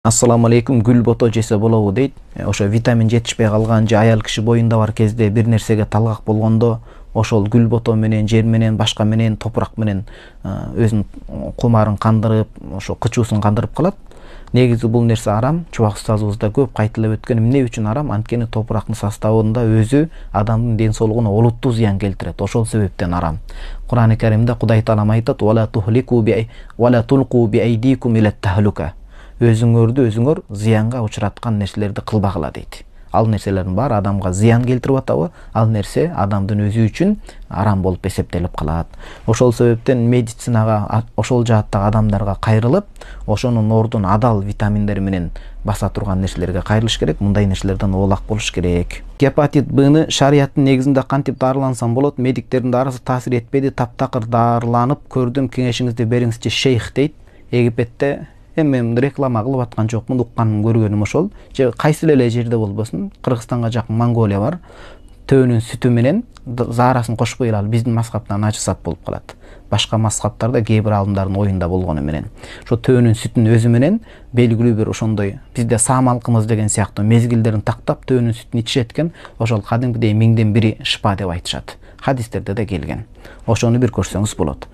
Assalamu алейкум, гүл бото жесе болобу дейт. Ошо витамин жетишпей калган же аял киши боюнда бар кезде бир нерсеге талгак болгондо ошол гүл бото менен, жер менен, башка менен, топурак менен өзүнүн кумарын кандырып, ошо кычуусун кандырып калат. Негизи бул нерсе арам. Чубак устазыбыз да көп кайталап өткөн. Эмне үчүн арам? Анткени топурактын составында өзү адамдын ден соолугуна олуттуу зыян келтирет. Ошол себептен арам. Кур'ан-ы Каримде Кудай Таалам айтат: "Вала тухлику би вала тулку би айдикум илат тахлука". Өзүңөрдү өзүңөр зыянга учураткан нерселерди кылбагыла дейт. Ал нерселердин баары адамга зыян келтирип атабы, ал нерсе адамдын өзү үчүн арам болуп эсептелип калат. Ошол себептен медицинага ошол жааттагы адамдарга кайрылып, ошонун ордун адал витаминдер менен баса турган нерселерге кайрылыш керек. Мындай нерселерден оолак болуш керек. Гепатит Б'ны шарияттын негизинде кантип дарылансам болот? Медиктердин дарысы таасир этпеди, таптакыр дарыланып көрдүм, кеңешиңизди бериңизчи шейх дейт. Египетте мен реклама кылып аткан жокмун, укканым көргөнүм ошол. Же кайсы эле жерде болбосун, Кыргызстанга жакын Монголия бар. Төөнүн сүтү менен заарасын кошпой эле биздин мазхабтан начисат болуп калат. Башка мазхабтарда кээ бир аалымдардын оюнда болгону менен. Ошо төөнүн сүтүнүн өзү менен белгилүү бир ошондой бизде саамалкымыз деген сыяктуу мезгилдерин тактап төөнүн сүтүн ичишет экен. Ошол кадимкидей миңден бири шыпа деп айтышат. Хадистерде да келген. Ошону бир көрсөңүз болот.